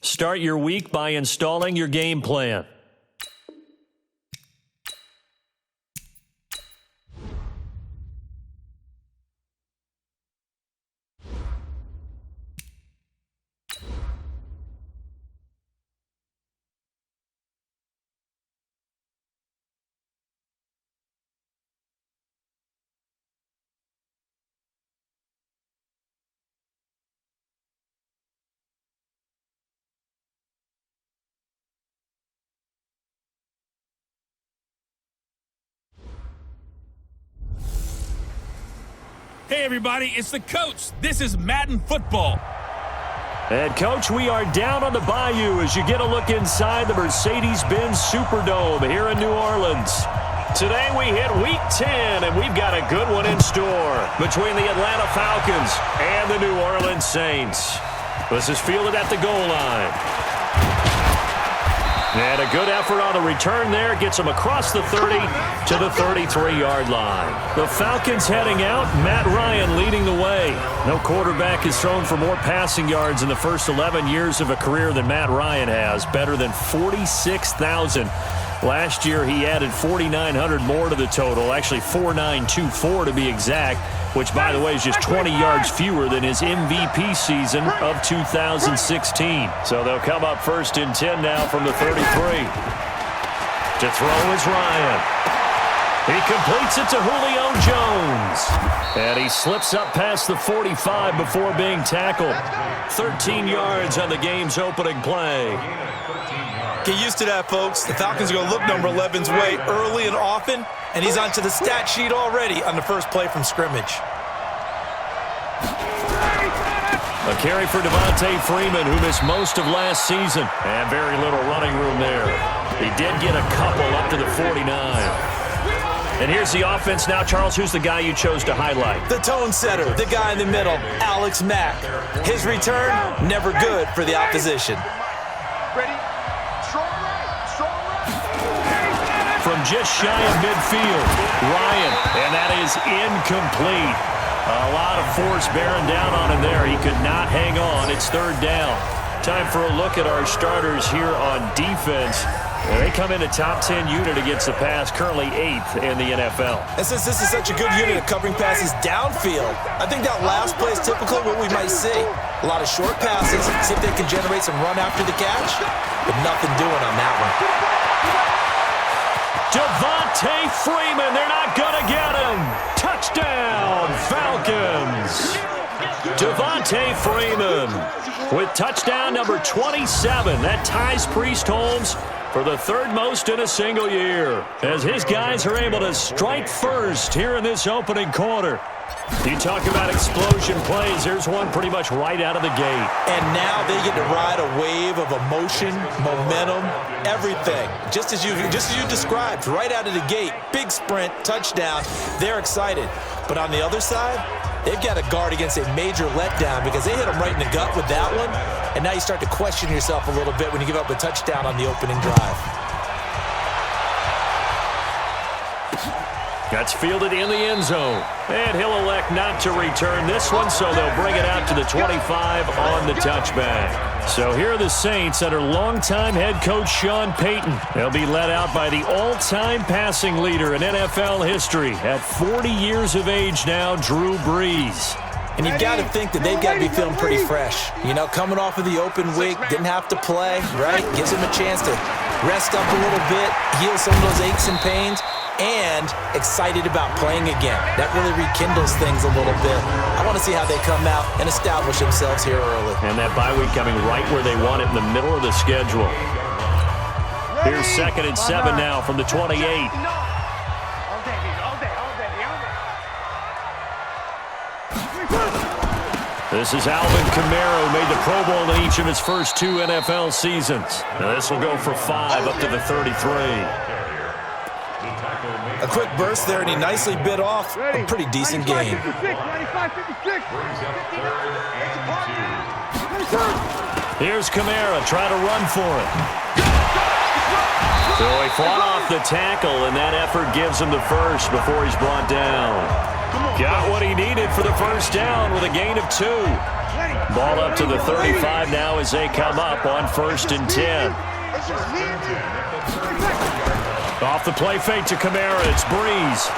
Start your week by installing your game plan. Hey, everybody, it's the coach. This is Madden football. And, Coach, we are down on the bayou as you get a look inside the Mercedes-Benz Superdome here in New Orleans. Today we hit Week 10, and we've got a good one in store between the Atlanta Falcons and the New Orleans Saints. This is fielded at the goal line. And a good effort on the return there. Gets them across the 30 to the 33-yard line. The Falcons heading out. Matt Ryan leading the way. No quarterback has thrown for more passing yards in the first 11 years of a career than Matt Ryan has. Better than 46,000. Last year he added 4,900 more to the total. Actually 4,924 to be exact. Which, by the way, is just 20 yards fewer than his MVP season of 2016. So they'll come up first and 10 now from the 33. To throw is Ryan. He completes it to Julio Jones. And he slips up past the 45 before being tackled. 13 yards on the game's opening play. Get used to that, folks. The Falcons are going to look number 11's way early and often, and he's onto the stat sheet already on the first play from scrimmage. A carry for Devontae Freeman, who missed most of last season. And very little running room there. He did get a couple up to the 49. And here's the offense now. Charles, who's the guy you chose to highlight? The tone setter, the guy in the middle, Alex Mack. His return, never good for the opposition. Ready? Strong right, strong right. From just shy of midfield, Ryan, and that is incomplete. A lot of force bearing down on him there. He could not hang on. It's third down. Time for a look at our starters here on defense. They come in a top 10 unit against the pass, currently 8th in the NFL. And since this is such a good unit at covering passes downfield, I think that last play is typically what we might see. A lot of short passes, see if they can generate some run after the catch, but nothing doing on that one. Devontae Freeman, they're not going to get him. Touchdown, Falcons. Devontae Freeman with touchdown number 27. That ties Priest Holmes for the third most in a single year, as his guys are able to strike first here in this opening quarter. You talk about explosion plays. Here's one pretty much right out of the gate. And now they get to ride a wave of emotion, momentum, everything. Just as you described, right out of the gate. Big sprint, touchdown. They're excited. But on the other side, they've got to guard against a major letdown because they hit them right in the gut with that one. And now you start to question yourself a little bit when you give up a touchdown on the opening drive. That's fielded in the end zone. And he'll elect not to return this one, so they'll bring it out to the 25 on the touchback. So here are the Saints under longtime head coach Sean Payton. They'll be led out by the all-time passing leader in NFL history at 40 years of age now, Drew Brees. And you've got to think that they've got to be feeling pretty fresh. You know, coming off of the open week, didn't have to play, right? Gives them a chance to rest up a little bit, heal some of those aches and pains, and excited about playing again. That really rekindles things a little bit. I want to see how they come out and establish themselves here early. And that bye week coming right where they want it, in the middle of the schedule. Here's 2nd and 7 now from the 28. This is Alvin Kamara, who made the Pro Bowl in each of his first 2 NFL seasons. Now this will go for 5 up to the 33. A quick burst there, and he nicely bit off a pretty decent gain. Here's Kamara, try to run for it. So he fought off the tackle, and that effort gives him the first before he's brought down. Got what he needed for the first down with a gain of 2. Ball up to the 35 now as they come up on 1st and 10. Off the play fake to Kamara, it's Breeze.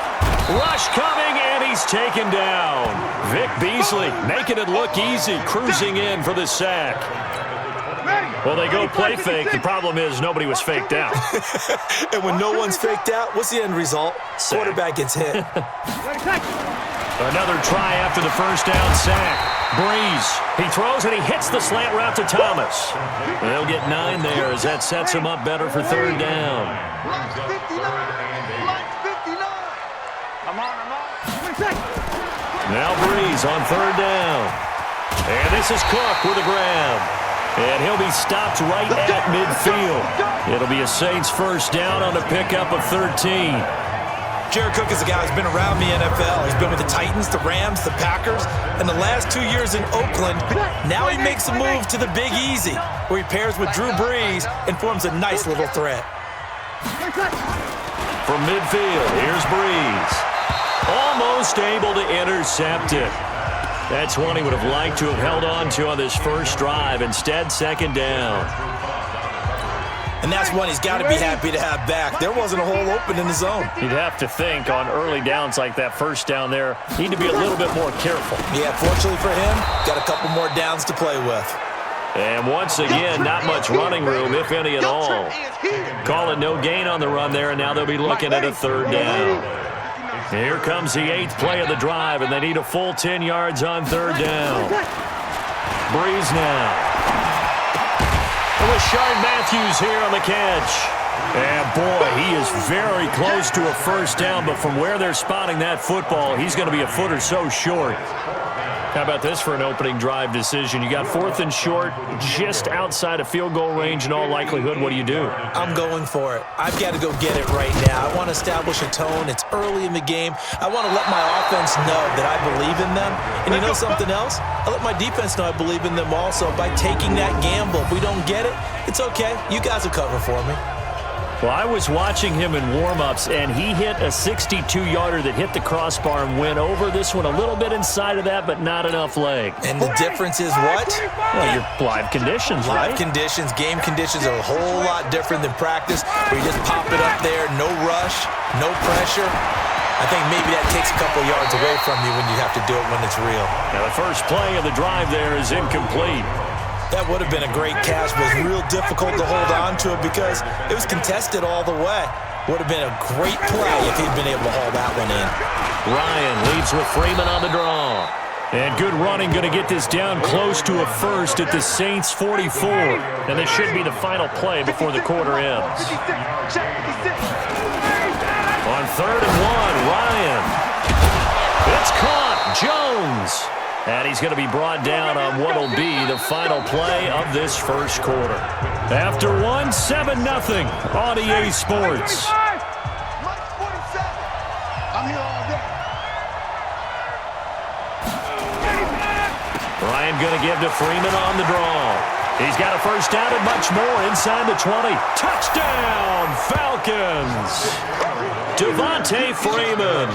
Rush coming, and he's taken down. Vic Beasley making it look easy, cruising in for the sack. Well, they go play fake. The problem is nobody was faked out. And when no one's faked out, what's the end result? Sack. Quarterback gets hit. Another try after the first down sack. Breeze. He throws and he hits the slant route to Thomas. They'll get 9 there as that sets him up better for 3rd down. Now Breeze on 3rd down. And this is Cook with a grab. And he'll be stopped right at midfield. It'll be a Saints first down on a pickup of 13. Jared Cook is a guy who's been around the NFL. He's been with the Titans, the Rams, the Packers, and the last 2 years in Oakland. Now he makes a move to the Big Easy, where he pairs with Drew Brees and forms a nice little threat. From midfield, here's Breeze. Almost able to intercept it. That's one he would have liked to have held on to on this first drive. Instead, 2nd down. And that's one he's got to be happy to have back. There wasn't a hole open in the zone. You'd have to think on early downs like that first down there, need to be a little bit more careful. Yeah, fortunately for him, got a couple more downs to play with. And once again, not much running room, if any at all. Call it no gain on the run there, and now they'll be looking at a 3rd down. Here comes the 8th play of the drive, and they need a full 10 yards on 3rd down. Breeze now. With Rashard Matthews here on the catch. And boy, he is very close to a first down, but from where they're spotting that football, he's going to be a foot or so short. How about this for an opening drive decision? You got 4th and short, just outside of field goal range in all likelihood. What do you do? I'm going for it. I've got to go get it right now. I want to establish a tone. It's early in the game. I want to let my offense know that I believe in them. And you know something else? I let my defense know I believe in them also by taking that gamble. If we don't get it, it's okay. You guys will cover for me. Well, I was watching him in warm-ups, and he hit a 62-yarder that hit the crossbar and went over. This one a little bit inside of that, but not enough leg. And the difference is what? Well, your live conditions, right? Live conditions, game conditions are a whole lot different than practice, where you just pop it up there, no rush, no pressure. I think maybe that takes a couple yards away from you when you have to do it when it's real. Now, the first play of the drive there is incomplete. That would have been a great catch, but it was real difficult to hold on to it because it was contested all the way. Would have been a great play if he'd been able to haul that one in. Ryan leads with Freeman on the draw. And good running, going to get this down close to a first at the Saints 44. And this should be the final play before the quarter ends. On 3rd and 1, Ryan. It's caught. Jones. And he's going to be brought down on what will be the final play of this first quarter. After one, 7-0 on EA Sports. Ryan going to give to Freeman on the draw. He's got a first down and much more inside the 20. Touchdown, Falcons! Devontae Freeman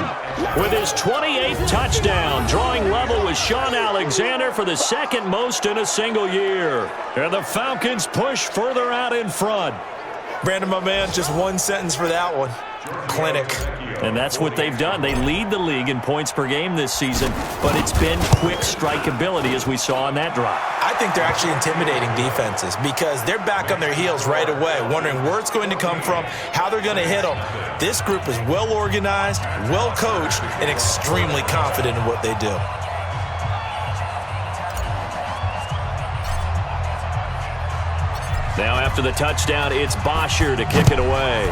with his 28th touchdown, drawing level with Sean Alexander for the 2nd most in a single year. And the Falcons push further out in front. Brandon, my man, just one sentence for that one. Clinic. And that's what they've done. They lead the league in points per game this season, but it's been quick strikeability as we saw on that drive. I think they're actually intimidating defenses because they're back on their heels right away, wondering where it's going to come from, how they're going to hit them. This group is well organized, well coached, and extremely confident in what they do. Now after the touchdown, it's Bosher to kick it away.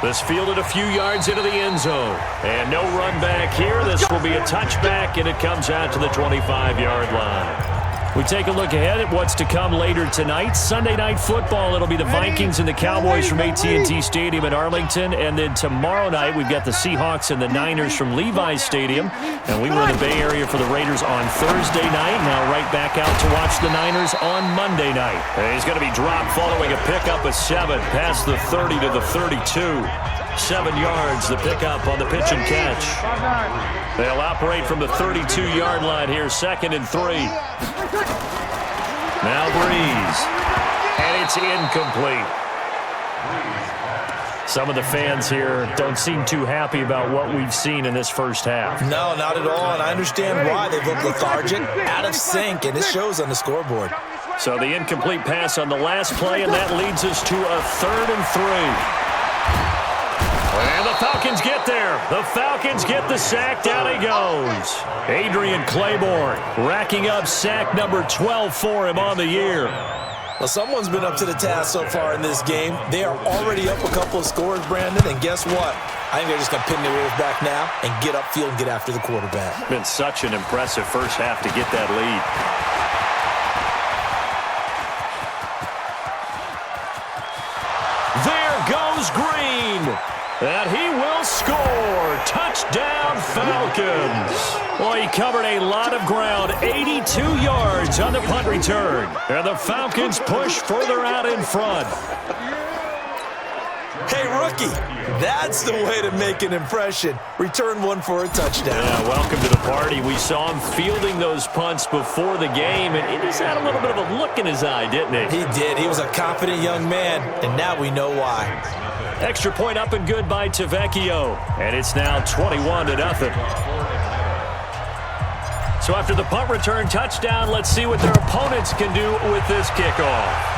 This fielded a few yards into the end zone. And no run back here. This will be a touchback, and it comes out to the 25-yard line. We take a look ahead at what's to come later tonight. Sunday Night Football, it'll be the Vikings and the Cowboys from AT&T Stadium in Arlington. And then tomorrow night, we've got the Seahawks and the Niners from Levi's Stadium. And we were in the Bay Area for the Raiders on Thursday night. Now right back out to watch the Niners on Monday night. And he's going to be dropped following a pickup of 7 past the 30 to the 32. 7 yards, the pickup on the pitch and catch. They'll operate from the 32-yard line here, 2nd and 3. Now Breeze. And it's incomplete. Some of the fans here don't seem too happy about what we've seen in this first half. No, not at all, and I understand why. They've looked lethargic, out of sync, and it shows on the scoreboard. So the incomplete pass on the last play, and that leads us to a 3rd and 3. And the Falcons get there. The Falcons get the sack. Down he goes. Adrian Claiborne racking up sack number 12 for him on the year. Well, someone's been up to the task so far in this game. They are already up a couple of scores, Brandon, and guess what? I think they're just going to pin their ears back now and get upfield and get after the quarterback. Been such an impressive first half to get that lead. There goes Green. And he will score. Touchdown, Falcons. Well, he covered a lot of ground, 82 yards on the punt return. And the Falcons push further out in front. Hey, rookie, that's the way to make an impression. Return one for a touchdown. Yeah, welcome to the party. We saw him fielding those punts before the game, and he just had a little bit of a look in his eye, didn't he? He did. He was a confident young man, and now we know why. Extra point up and good by Tavecchio, and it's now 21-0. So after the punt return touchdown, let's see what their opponents can do with this kickoff.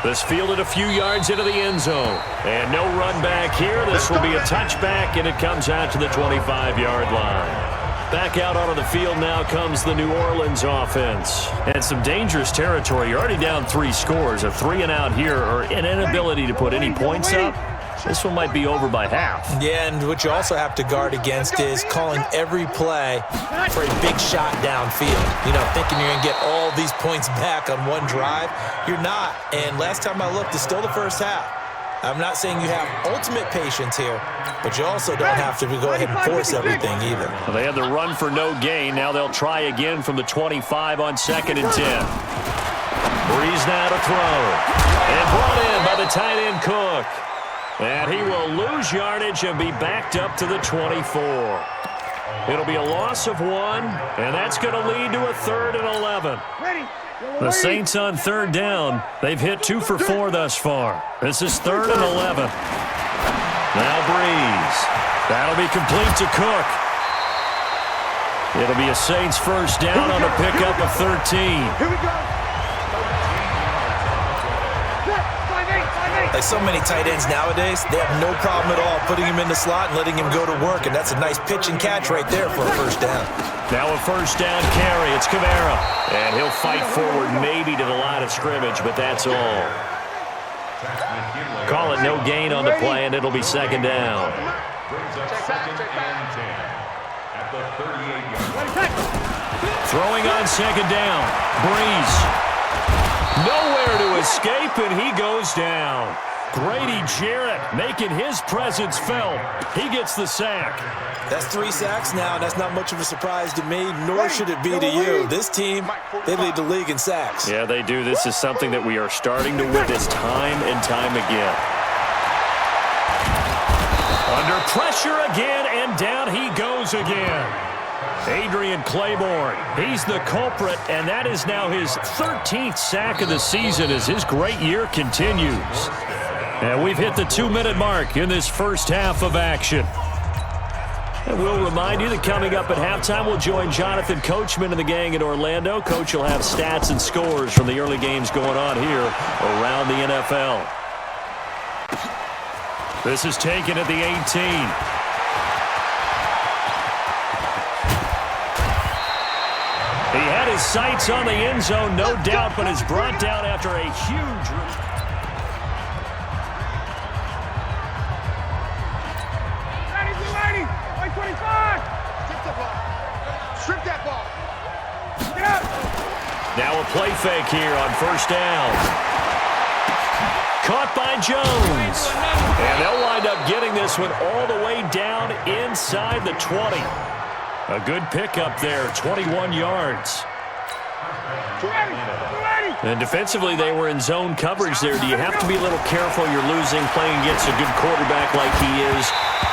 This fielded a few yards into the end zone, and no run back here. This will be a touchback, and it comes out to the 25-yard line. Back out onto the field now comes the New Orleans offense. And some dangerous territory. You're already down 3 scores. A 3-and-out here, or an inability to put any points up. This one might be over by half. Yeah, and what you also have to guard against is calling every play for a big shot downfield. You know, thinking you're going to get all these points back on one drive. You're not. And last time I looked, it's still the first half. I'm not saying you have ultimate patience here, but you also don't have to go ahead and force everything either. Well, they had the run for no gain. Now they'll try again from the 25 on 2nd and 10. Breeze now to throw. And brought in by the tight end Cook. And he will lose yardage and be backed up to the 24. It'll be a loss of 1, and that's going to lead to a 3rd and 11. The Saints on 3rd down. They've hit 2 for 4 thus far. This is 3rd and 11. Now Breeze. That'll be complete to Cook. It'll be a Saints first down on a pickup of 13. Here we go. Like so many tight ends nowadays, they have no problem at all putting him in the slot and letting him go to work, and that's a nice pitch and catch right there for a first down. Now a first down carry. It's Kamara. And he'll fight forward maybe to the line of scrimmage, but that's all. Call it no gain on the play, and it'll be 2nd down. Throwing on 2nd down. Breeze. Nowhere to escape, and he goes down. Grady Jarrett making his presence felt. He gets the sack. That's 3 sacks now, and that's not much of a surprise to me, nor should it be to you. This team, they lead the league in sacks. Yeah, they do. This is something that we are starting to witness time and time again. Under pressure again, and down he goes again. Adrian Claiborne, he's the culprit, and that is now his 13th sack of the season as his great year continues. And we've hit the 2-minute mark in this first half of action. And we'll remind you that coming up at halftime, we'll join Jonathan Coachman and the gang in Orlando. Coach will have stats and scores from the early games going on here around the NFL. This is taken at the 18. He had his sights on the end zone, no doubt, but is brought down after a huge... Ready, 25. Strip that ball. Get up. Now a play fake here on first down. Caught by Jones. And they'll wind up getting this one all the way down inside the 20. A good pickup there, 21 yards. Ready. And defensively, they were in zone coverage there. Do you have to be a little careful you're losing playing against a good quarterback like he is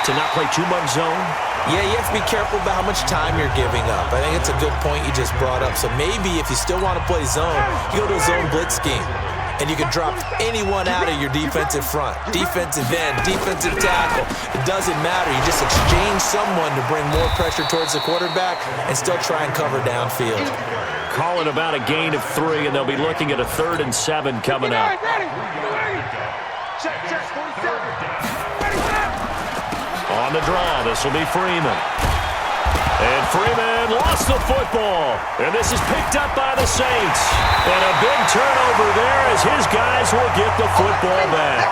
to not play too much zone? Yeah, you have to be careful about how much time you're giving up. I think it's a good point you just brought up. So maybe if you still want to play zone, you go to a zone blitz scheme. And you can drop anyone out of your defensive front. Defensive end, defensive tackle. It doesn't matter. You just exchange someone to bring more pressure towards the quarterback and still try and cover downfield. Call it about a gain of 3, and they'll be looking at a 3rd and 7 coming up. On the draw, this will be Freeman. And Freeman lost the football. And this is picked up by the Saints. And a big turnover there as his guys will get the football back.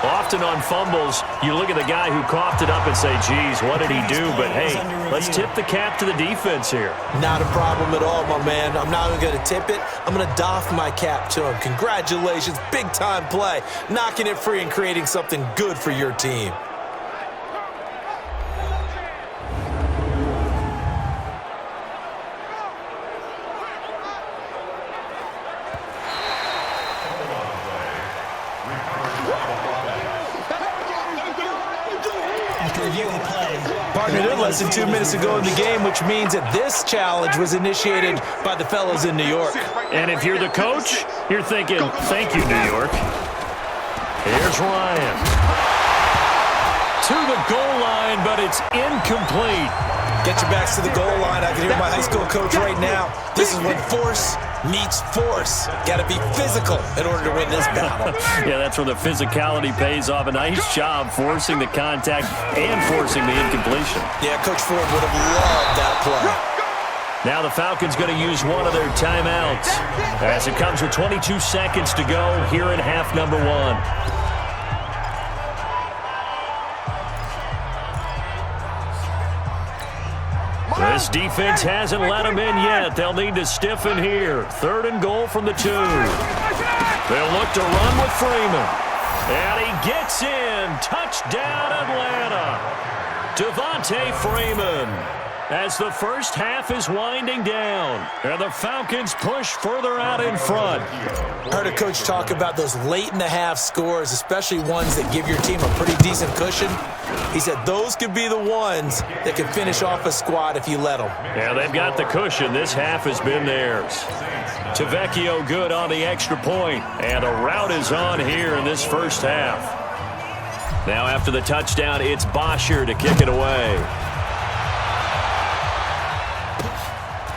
Often on fumbles, you look at the guy who coughed it up and say, geez, what did he do? But, hey, let's tip the cap to the defense here. Not a problem at all, my man. I'm not even going to tip it. I'm going to doff my cap to him. Congratulations. Big-time play. Knocking it free and creating something good for your team. Partner, less than 2 minutes ago in the game, which means that this challenge was initiated by the fellas in New York. And if you're the coach, you're thinking, thank you, New York. Here's Ryan. To the goal line, but it's incomplete. Get your backs to the goal line. I can hear my high school coach right now. This is when force meets force. Got to be physical in order to win this battle. Yeah, that's where the physicality pays off. A nice job forcing the contact and forcing the incompletion. Yeah, Coach Ford would have loved that play. Now the Falcons going to use one of their timeouts as it comes with 22 seconds to go here in half number 1. This defense hasn't let them in yet. They'll need to stiffen here. 3rd and goal from the 2. They'll look to run with Freeman. And he gets in. Touchdown, Atlanta. Devontae Freeman. As the first half is winding down, and the Falcons push further out in front. Heard a coach talk about those late-in-the-half scores, especially ones that give your team a pretty decent cushion. He said those could be the ones that can finish off a squad if you let them. Yeah, they've got the cushion. This half has been theirs. Tavecchio good on the extra point, and a rout is on here in this first half. Now after the touchdown, it's Bosher to kick it away.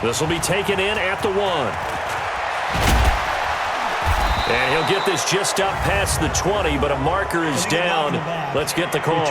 This will be taken in at the 1. And he'll get this just up past the 20, but a marker is down. Let's get the call.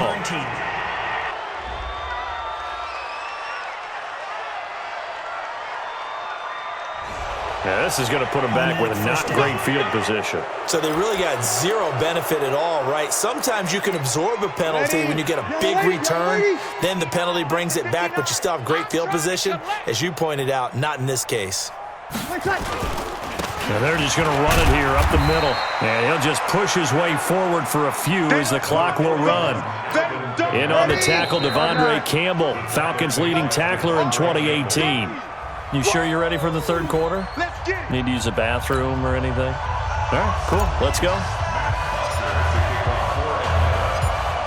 Yeah, this is going to put them back with a not great field position. So they really got zero benefit at all, right? Sometimes you can absorb a penalty when you get a big return. Then the penalty brings it back, but you still have great field position. As you pointed out, not in this case. And they're just going to run it here up the middle. And he'll just push his way forward for a few as the clock will run. In on the tackle, Devondre Campbell, Falcons leading tackler in 2018. You sure you're ready for the 3rd quarter? Need to use a bathroom or anything? All right, cool. Let's go.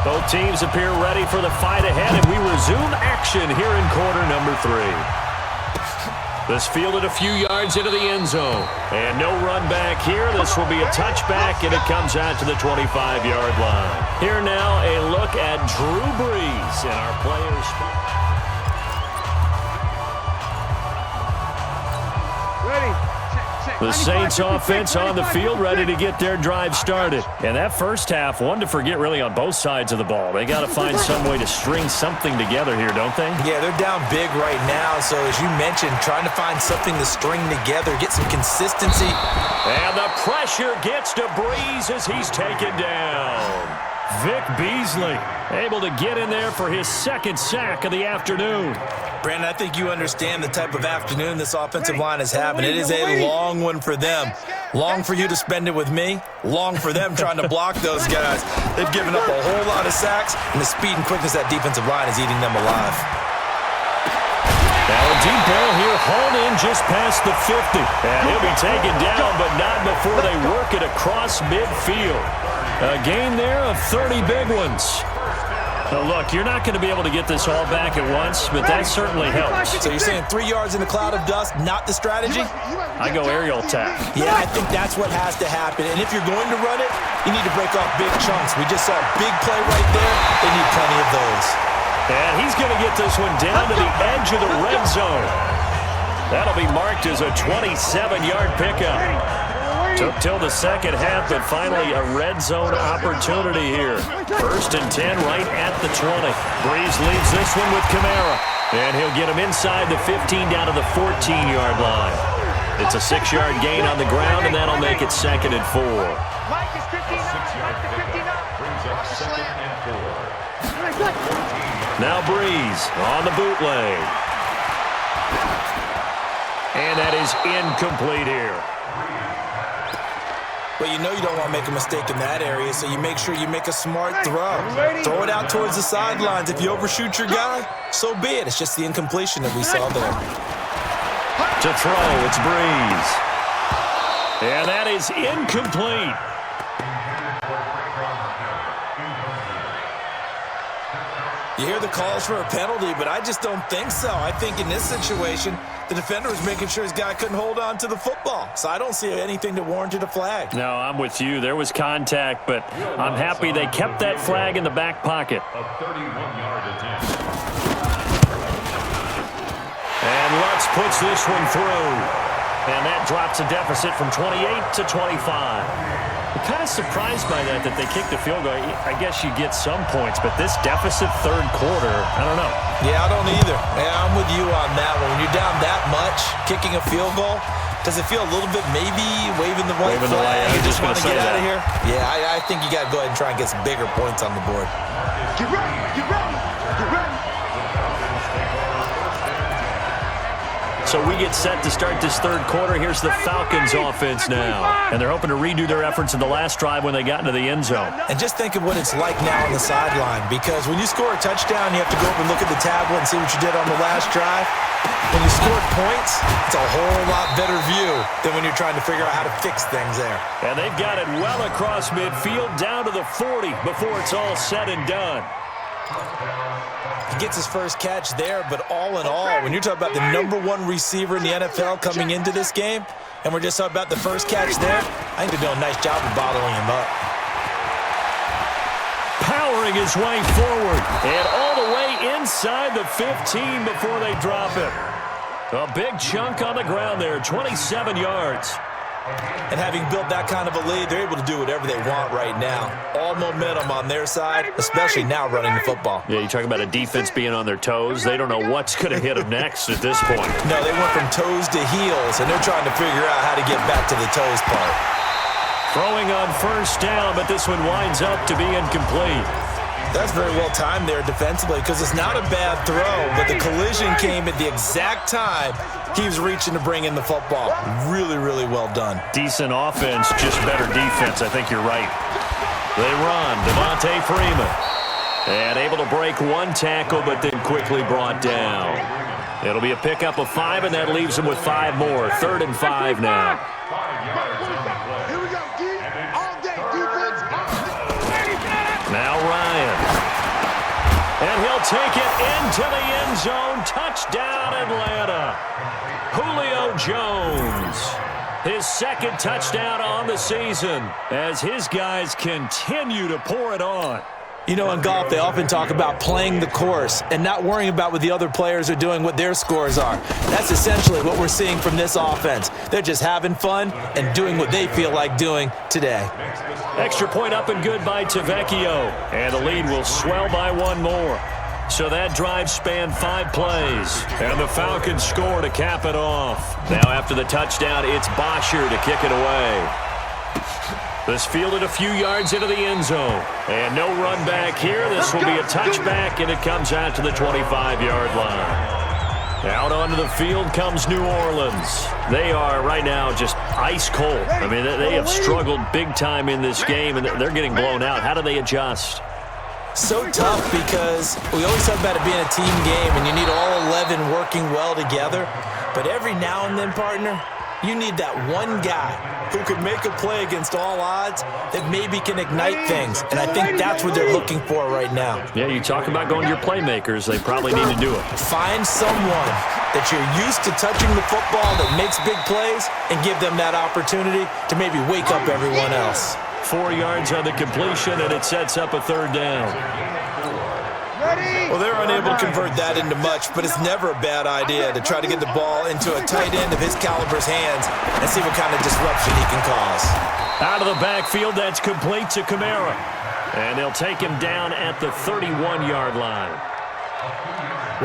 Both teams appear ready for the fight ahead, and we resume action here in quarter number 3. This fielded a few yards into the end zone. And no run back here. This will be a touchback, and it comes out to the 25-yard line. Here now, a look at Drew Brees in our players' spot. The Saints offense on the field ready to get their drive started. And that first half, one to forget really on both sides of the ball. They got to find some way to string something together here, don't they? Yeah, they're down big right now. So as you mentioned, trying to find something to string together, get some consistency. And the pressure gets to Brees as he's taken down. Vic Beasley able to get in there for his 2nd sack of the afternoon. Brandon, I think you understand the type of afternoon this offensive line is having. It is a long one for them. Long for you to spend it with me. Long for them trying to block those guys. They've given up a whole lot of sacks, and the speed and quickness of that defensive line is eating them alive. Now a deep ball here will haul in just past the 50. And he'll be taken down, but not before they work it across midfield. A gain there of 30 big ones. Now, look, you're not going to be able to get this all back at once, but that certainly helps. So you're saying 3 yards in a cloud of dust, not the strategy? I go aerial attack. Yeah, I think that's what has to happen. And if you're going to run it, you need to break off big chunks. We just saw a big play right there. They need plenty of those. And he's going to get this one down to the edge of the red zone. That'll be marked as a 27-yard pickup. Took till the second half, but finally a red zone opportunity here. 1st and 10 right at the 20. Breeze leaves this one with Kamara. And he'll get him inside the 15 down to the 14-yard line. It's a 6-yard gain on the ground, and that'll make it 2nd and 4. Mike is 59. Brings up 2nd and 4. Now Breeze on the bootleg. And that is incomplete here. Well, you know you don't want to make a mistake in that area, so you make sure you make a smart throw. Throw it out towards the sidelines. If you overshoot your guy, so be it. It's just the incompletion that we saw there. To throw, it's Breeze. And that is incomplete. You hear the calls for a penalty, but I just don't think so. I think in this situation, the defender was making sure his guy couldn't hold on to the football. So I don't see anything that warranted a flag. No, I'm with you. There was contact, but I'm happy they kept that flag in the back pocket. A 31-yard attempt. And Lutz puts this one through. And that drops a deficit from 28 to 25. I'm kind of surprised by that they kicked the field goal. I guess you get some points, but this deficit 3rd quarter, I don't know. Yeah, I don't either. Yeah, I'm with you on that one. When you're down that much, kicking a field goal, does it feel a little bit maybe waving the white flag and just want to get out of here? Yeah, I think you got to go ahead and try and get some bigger points on the board. Get ready, get ready, get ready. So we get set to start this 3rd quarter. Here's the Falcons offense now. And they're hoping to redo their efforts in the last drive when they got into the end zone. And just think of what it's like now on the sideline, because when you score a touchdown, you have to go up and look at the tablet and see what you did on the last drive. When you scored points, it's a whole lot better view than when you're trying to figure out how to fix things there. And they've got it well across midfield down to the 40 before it's all said and done. He gets his first catch there, but all in all, when you're talking about the #1 receiver in the NFL coming into this game, and we're just talking about the first catch there, I think they're doing a nice job of bottling him up. Powering his way forward, and all the way inside the 15 before they drop it. A big chunk on the ground there, 27 yards. And having built that kind of a lead, they're able to do whatever they want right now. All momentum on their side, especially now running the football. Yeah, you talk about a defense being on their toes. They don't know what's going to hit them next at this point. No, they went from toes to heels, and they're trying to figure out how to get back to the toes part. Throwing on 1st down, but this one winds up to be incomplete. That's very well timed there defensively, because it's not a bad throw, but the collision came at the exact time he was reaching to bring in the football. Really, really well done. Decent offense, just better defense. I think you're right. They run. Devontae Freeman. And able to break one tackle, but then quickly brought down. It'll be a pickup of 5, and that leaves them with 5 more. 3rd and 5 now. Here we go, D. All day defense. Now Ryan. And he'll take it into the end zone. Touchdown, Atlanta. Julio Jones. His 2nd touchdown on the season as his guys continue to pour it on. You know, in golf, they often talk about playing the course and not worrying about what the other players are doing, what their scores are. That's essentially what we're seeing from this offense. They're just having fun and doing what they feel like doing today. Extra point up and good by Tavecchio. And the lead will swell by 1 more. So that drive spanned 5 plays. And the Falcons score to cap it off. Now after the touchdown, it's Bosher to kick it away. This fielded a few yards into the end zone. And no run back here. This will be a touchback, and it comes out to the 25-yard line. Out onto the field comes New Orleans. They are right now just ice cold. I mean, they have struggled big time in this game, and they're getting blown out. How do they adjust? So tough because we always talk about it being a team game and you need all 11 working well together. But every now and then, partner, you need that one guy who can make a play against all odds that maybe can ignite things. And I think that's what they're looking for right now. Yeah, you talk about going to your playmakers. They probably need to do it. Find someone that you're used to touching the football that makes big plays and give them that opportunity to maybe wake up everyone else. 4 yards on the completion, and it sets up a 3rd down. Well, they're unable to convert that into much, but it's never a bad idea to try to get the ball into a tight end of his caliber's hands and see what kind of disruption he can cause. Out of the backfield, that's complete to Kamara. And they'll take him down at the 31-yard line.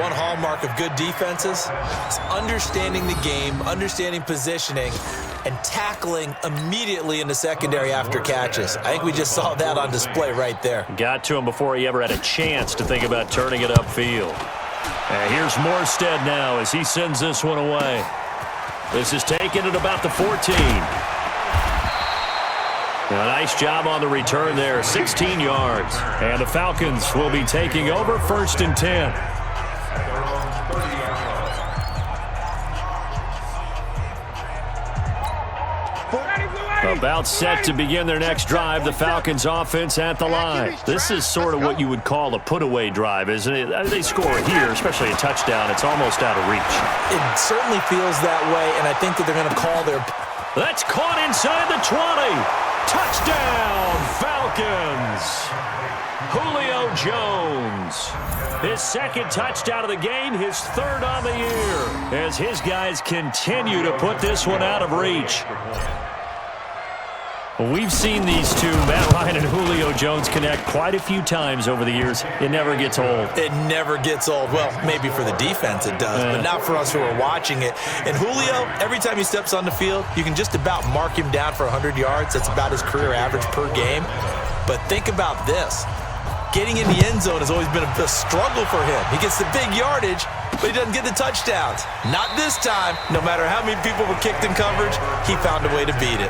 One hallmark of good defenses is understanding the game, understanding positioning, and tackling immediately in the secondary after catches. I think we just saw that on display right there. Got to him before he ever had a chance to think about turning it upfield. And here's Morstead now as he sends this one away. This is taken at about the 14. A nice job on the return there, 16 yards. And the Falcons will be taking over 1st and 10. About set to begin their next drive, the Falcons offense at the line. This is sort of what you would call a put-away drive, isn't it? They score here, especially a touchdown. It's almost out of reach. It certainly feels that way, and I think that they're going to call their... That's caught inside the 20. Touchdown, Falcons. Julio Jones. His 2nd touchdown of the game, his 3rd on the year, as his guys continue to put this one out of reach. We've seen these two, Matt Ryan and Julio Jones, connect quite a few times over the years. It never gets old. It never gets old. Well, maybe for the defense it does, but not for us who are watching it. And Julio, every time he steps on the field, you can just about mark him down for 100 yards. That's about his career average per game. But think about this. Getting in the end zone has always been a struggle for him. He gets the big yardage, but he doesn't get the touchdowns. Not this time. No matter how many people were kicked in coverage, he found a way to beat it.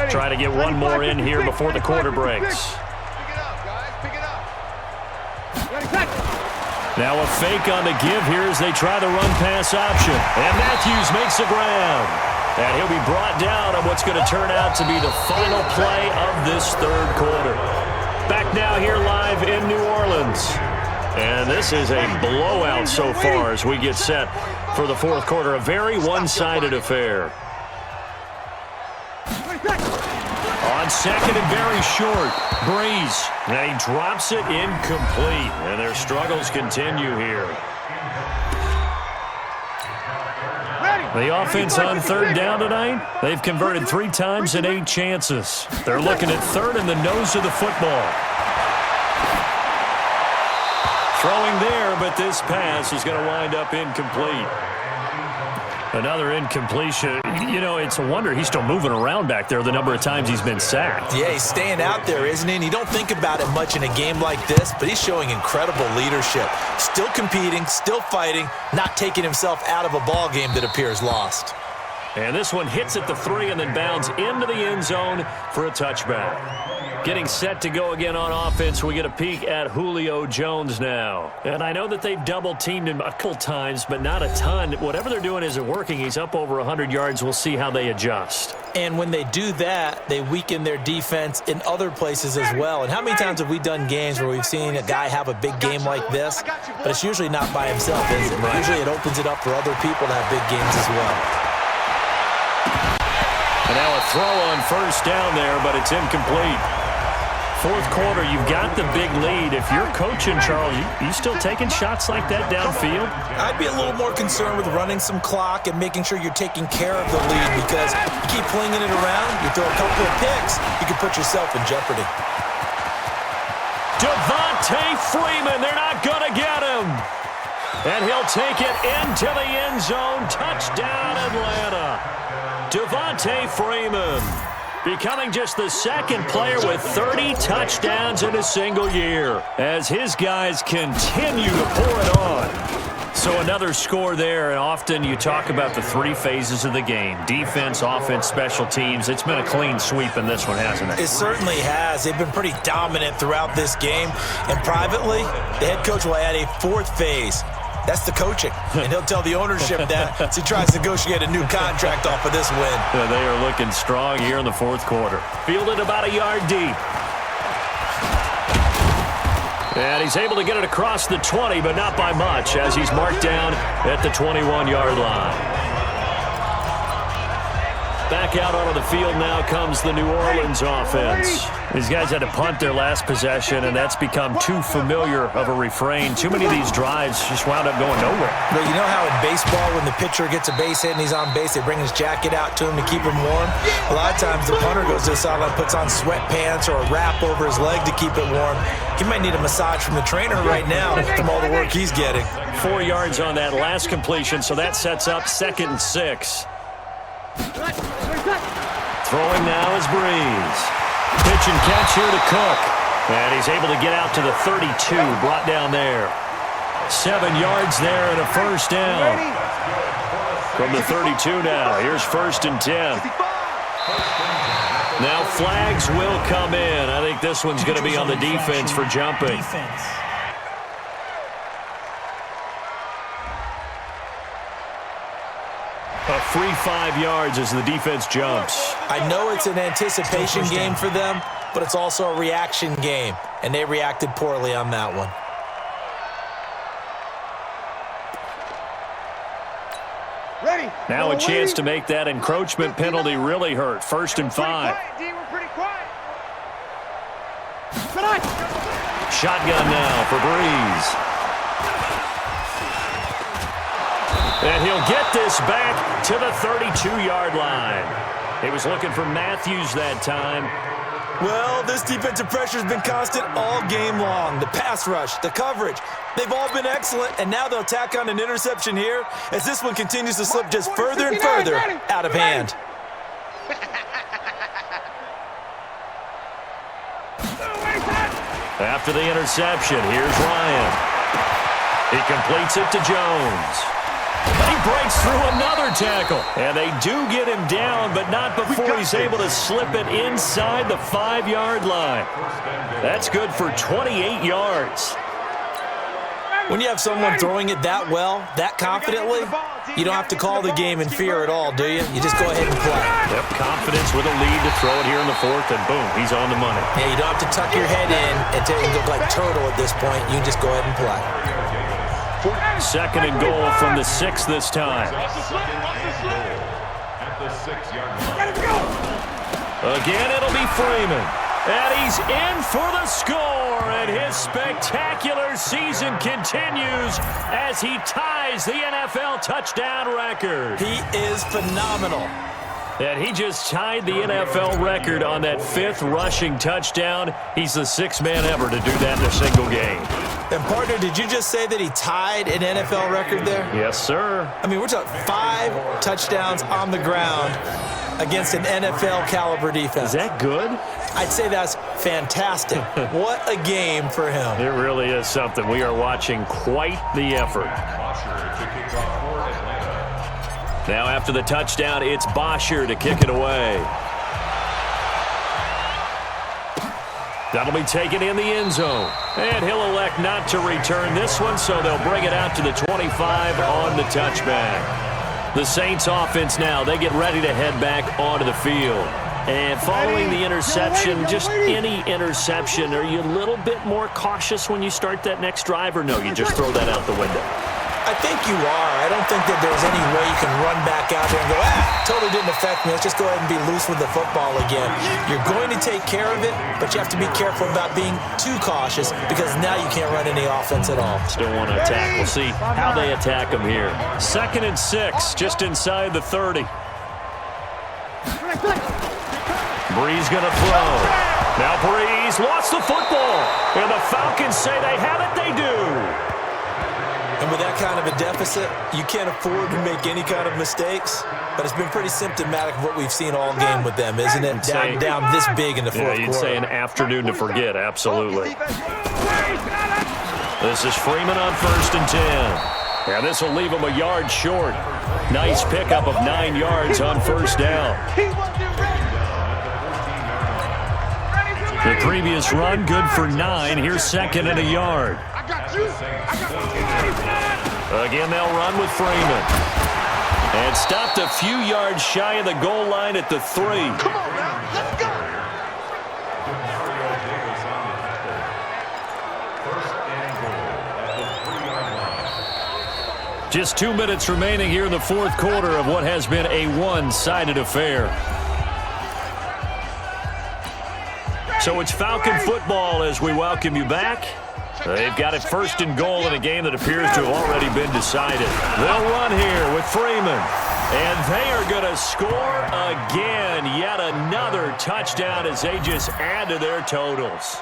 Try to get one more in here before the quarter breaks. Now a fake on the give here as they try the run-pass option. And Matthews makes the ground. And he'll be brought down on what's going to turn out to be the final play of this 3rd quarter. Back now here live in New Orleans. And this is a blowout so far as we get set for the 4th quarter. A very one-sided affair. On 2nd and very short, Breeze. And he drops it incomplete. And their struggles continue here. The offense on 3rd down tonight, they've converted 3 times in 8 chances. They're looking at 3rd in the nose of the football. Throwing there, but this pass is going to wind up incomplete. Another incompletion. You know, it's a wonder he's still moving around back there the number of times he's been sacked. Yeah, he's staying out there, isn't he? And you don't think about it much in a game like this, but he's showing incredible leadership. Still competing, still fighting, not taking himself out of a ball game that appears lost. And this one hits at the 3 and then bounds into the end zone for a touchback. Getting set to go again on offense. We get a peek at Julio Jones now. And I know that they've double-teamed him a couple times, but not a ton. Whatever they're doing isn't working. He's up over 100 yards. We'll see how they adjust. And when they do that, they weaken their defense in other places as well. And how many times have we done games where we've seen a guy have a big game like this, but it's usually not by himself, is it? Usually it opens it up for other people to have big games as well. And now a throw on 1st down there, but it's incomplete. 4th quarter, you've got the big lead. If you're coaching, Charles, you still taking shots like that downfield? I'd be a little more concerned with running some clock and making sure you're taking care of the lead, because you keep flinging it around, you throw a couple of picks, you can put yourself in jeopardy. Devontae Freeman, they're not going to get him. And he'll take it into the end zone. Touchdown, Atlanta. Devontae Freeman, becoming just the 2nd player with 30 touchdowns in a single year as his guys continue to pour it on. So another score there, and often you talk about the three phases of the game: defense, offense, special teams. It's been a clean sweep in this one, hasn't it? It certainly has. They've been pretty dominant throughout this game. And privately, the head coach will add a fourth phase. That's the coaching. And he'll tell the ownership that as he tries to negotiate a new contract off of this win. Yeah, they are looking strong here in the fourth quarter. Fielded about a yard deep. And he's able to get it across the 20, but not by much, as he's marked down at the 21-yard line. Back out onto the field now comes the New Orleans offense. These guys had to punt their last possession, and that's become too familiar of a refrain. Too many of these drives just wound up going nowhere. But you know how in baseball, when the pitcher gets a base hit and he's on base, they bring his jacket out to him to keep him warm? A lot of times the punter goes to the sideline, puts on sweatpants or a wrap over his leg to keep it warm. He might need a massage from the trainer right now from all the work he's getting. 4 yards on that last completion, so that sets up 2nd and 6. Throwing now is Breeze. Pitch and catch here to Cook. And he's able to get out to the 32, brought down there. 7 yards there and a first down. From the 32 now, here's 1st and 10. Now flags will come in. I think this one's going to be on the defense for jumping. A free 5 yards as the defense jumps. I know it's an anticipation game for them, but it's also a reaction game, and they reacted poorly on that one. Ready. Now a chance to make that encroachment penalty really hurt. 1st and 5. Shotgun now for Breeze. And he'll get this back to the 32-yard line. He was looking for Matthews that time. Well, this defensive pressure has been constant all game long. The pass rush, the coverage, they've all been excellent, and now they'll tack on an interception here as this one continues to slip just further and further out of hand. After the interception, here's Ryan. He completes it to Jones. He breaks through another tackle. And they do get him down, but not before he's able to slip it inside the 5-yard line. That's good for 28 yards. When you have someone throwing it that well, that confidently, you don't have to call the game in fear at all, do you? You just go ahead and play. Yep, confidence with a lead to throw it here in the 4th, and boom, he's on the money. Yeah, you don't have to tuck your head in and look like turtle at this point. You can just go ahead and play. 2nd and goal from the 6 this time. Again, it'll be Freeman. And he's in for the score, and his spectacular season continues as he ties the NFL touchdown record. He is phenomenal. And he just tied the NFL record on that 5th rushing touchdown. He's the 6th man ever to do that in a single game. And, partner, did you just say that he tied an NFL record there? Yes, sir. I mean, we're talking 5 touchdowns on the ground against an NFL-caliber defense. Is that good? I'd say that's fantastic. What a game for him. It really is something. We are watching quite the effort. Now after the touchdown, it's Bosher to kick it away. That'll be taken in the end zone. And he'll elect not to return this one, so they'll bring it out to the 25 on the touchback. The Saints offense now, they get ready to head back onto the field. And following the interception, just any interception, are you a little bit more cautious when you start that next drive, or no, you just throw that out the window? I think you are. I don't think that there's any way you can run back out there and go, totally didn't affect me. Let's just go ahead and be loose with the football again. You're going to take care of it, but you have to be careful about being too cautious because now you can't run any offense at all. Still want to attack. We'll see how they attack them here. 2nd and 6, just inside the 30. Breeze going to throw. Now Breeze lost the football. And the Falcons say they have it. They do. And with that kind of a deficit, you can't afford to make any kind of mistakes. But it's been pretty symptomatic of what we've seen all game with them, isn't it? Down this big in the fourth quarter. You'd say an afternoon to forget, absolutely. This is Freeman on 1st and 10. And this will leave him a yard short. Nice pickup of 9 yards on first down. The previous run, good for 9. Here's second and a yard. Again, they'll run with Freeman. And stopped a few yards shy of the goal line at the 3. Come on, now. Let's go. Just 2 minutes remaining here in the fourth quarter of what has been a one-sided affair. So it's Falcon football as we welcome you back. They've got it first and goal in a game that appears to have already been decided. They'll run here with Freeman. And they are going to score again. Yet another touchdown as they just add to their totals.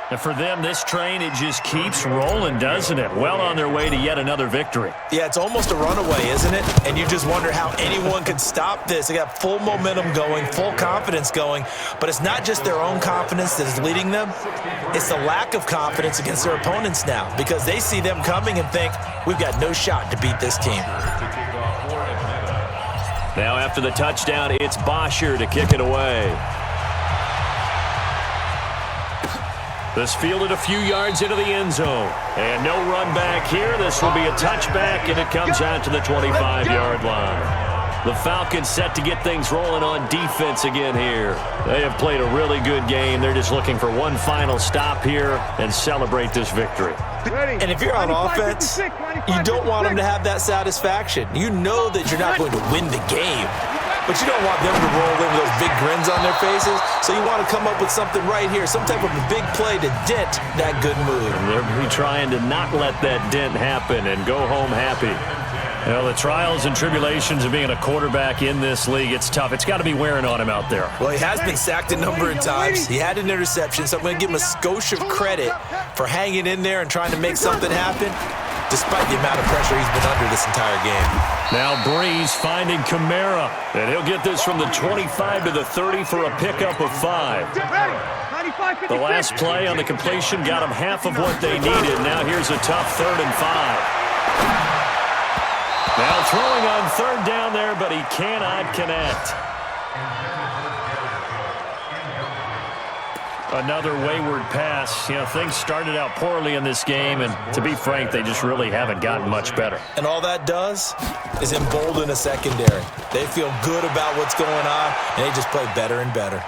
And for them, this train, it just keeps rolling, doesn't it? Well on their way to yet another victory. Yeah, it's almost a runaway, isn't it? And you just wonder how anyone could stop this. They got full momentum going, full confidence going. But it's not just their own confidence that is leading them. It's the lack of confidence against their opponents now because they see them coming and think, we've got no shot to beat this team. Now after the touchdown, it's Bosher to kick it away. This fielded a few yards into the end zone. And no run back here. This will be a touchback, and it comes out to the 25-yard line. The Falcons set to get things rolling on defense again here. They have played a really good game. They're just looking for one final stop here and celebrate this victory. And if you're on offense, you don't want them to have that satisfaction. You know that you're not going to win the game, but you don't want them to roll in with those big grins on their faces. So you want to come up with something right here, some type of a big play to dent that good mood. And they're trying to not let that dent happen and go home happy. You know, the trials and tribulations of being a quarterback in this league, it's tough. It's got to be wearing on him out there. Well, he has been sacked a number of times. He had an interception, so I'm going to give him a skosh of credit for hanging in there and trying to make something happen, despite the amount of pressure he's been under this entire game. Now Breeze finding Kamara, and he'll get this from the 25 to the 30 for a pickup of 5. The last play on the completion got them half of what they needed. Now here's a tough 3rd and 5. Now throwing on 3rd down there, but he cannot connect. Another wayward pass. You know, things started out poorly in this game, and to be frank, they just really haven't gotten much better. And all that does is embolden a secondary. They feel good about what's going on, and they just play better and better.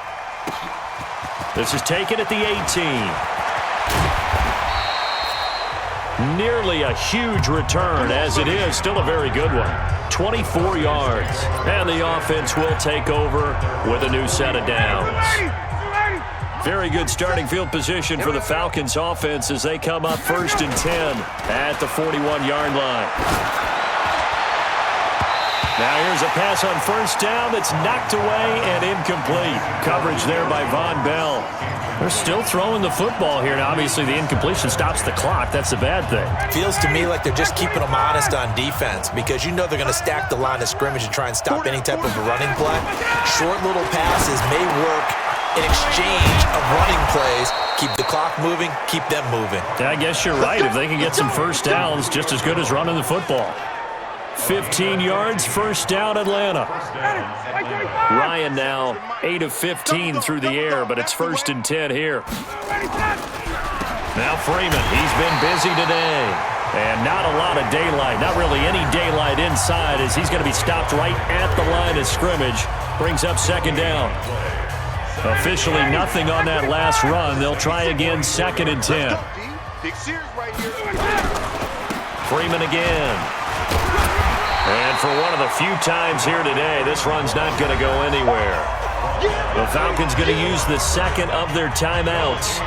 This is taken at the 18. Nearly a huge return, as it is still a very good one. 24 yards, and the offense will take over with a new set of downs. Very good starting field position for the Falcons offense as they come up 1st and 10 at the 41-yard line. Now here's a pass on 1st down that's knocked away and incomplete. Coverage there by Von Bell. They're still throwing the football here. Now, obviously, the incompletion stops the clock. That's the bad thing. Feels to me like they're just keeping them honest on defense because you know they're going to stack the line of scrimmage and try and stop any type of a running play. Short little passes may work in exchange of running plays. Keep the clock moving, keep them moving. Yeah, I guess you're right. If they can get some 1st downs, just as good as running the football. 15 yards, 1st down, Atlanta. Ryan now 8 of 15 through the air, but it's 1st and 10 here. Now Freeman, he's been busy today. And not a lot of daylight, not really any daylight inside as he's going to be stopped right at the line of scrimmage. Brings up 2nd down. Officially nothing on that last run. They'll try again, 2nd and 10. Freeman again. And for one of the few times here today, this run's not going to go anywhere. The Falcons going to use the 2nd of their timeouts.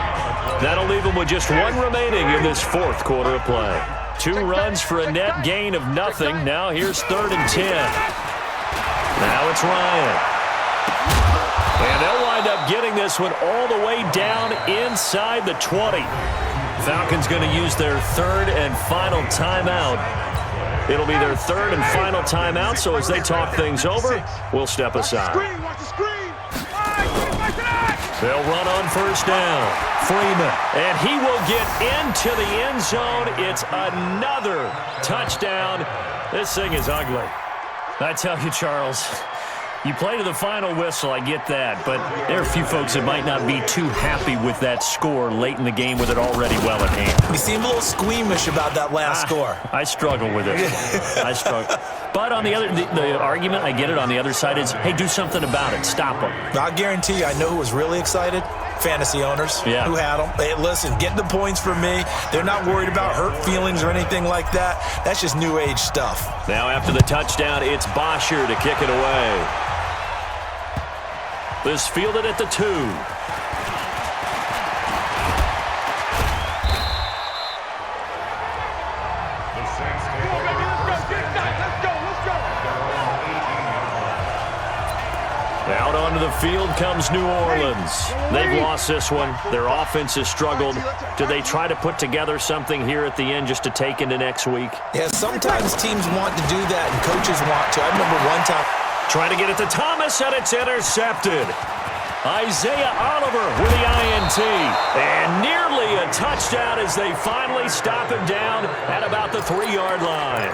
That'll leave them with just 1 remaining in this 4th quarter of play. 2 runs for a net gain of nothing. Now here's 3rd and 10. Now it's Ryan. And they'll wind up getting this one all the way down inside the 20. Falcons going to use their 3rd and final timeout. It'll be their 3rd and final timeout, so as they talk things over, we'll step aside. Watch the screen! They'll run on first down. Freeman. And he will get into the end zone. It's another touchdown. This thing is ugly. I tell you, Charles, you play to the final whistle, I get that, but there are a few folks that might not be too happy with that score late in the game with it already well at hand. You seem a little squeamish about that last score. I struggle with it. I struggle. But on the other, the argument, I get it, on the other side is, hey, do something about it. Stop them. I guarantee you, I know who was really excited. Fantasy owners who had them. Hey, listen, get the points for me. They're not worried about hurt feelings or anything like that. That's just new age stuff. Now after the touchdown, it's Bosher to kick it away. This fielded at the 2. Out onto the field comes New Orleans. They've lost this one. Their offense has struggled. Do they try to put together something here at the end just to take into next week? Yeah, sometimes teams want to do that and coaches want to. I remember one time. Trying to get it to Thomas, and it's intercepted. Isaiah Oliver with the INT. And nearly a touchdown as they finally stop him down at about the 3-yard line.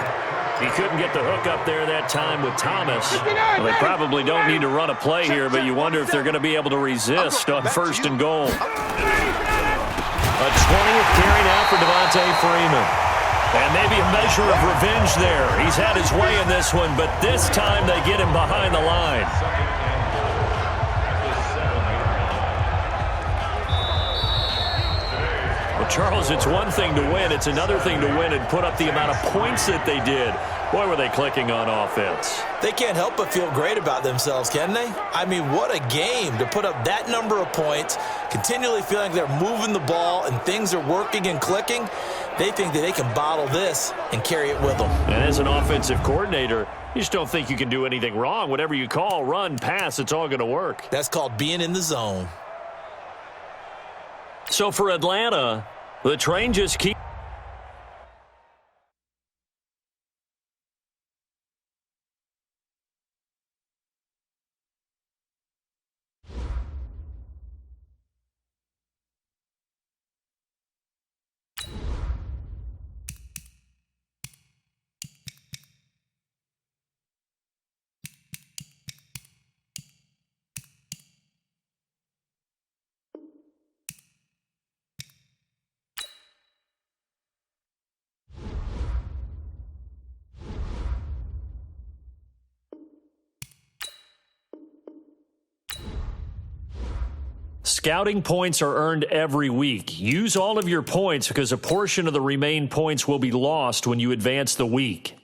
He couldn't get the hook up there that time with Thomas. Well, they probably don't need to run a play here, but you wonder if they're going to be able to resist on first and goal. A 20th carry now for Devontae Freeman. And maybe a measure of revenge there. He's had his way in this one, but this time they get him behind the line. Well, Charles, it's one thing to win. It's another thing to win and put up the amount of points that they did. Boy, were they clicking on offense. They can't help but feel great about themselves, can they? I mean, what a game to put up that number of points, continually feeling they're moving the ball and things are working and clicking. They think that they can bottle this and carry it with them. And as an offensive coordinator, you just don't think you can do anything wrong. Whatever you call, run, pass, it's all going to work. That's called being in the zone. So for Atlanta, the train just keeps... Scouting points are earned every week. Use all of your points because a portion of the remaining points will be lost when you advance the week.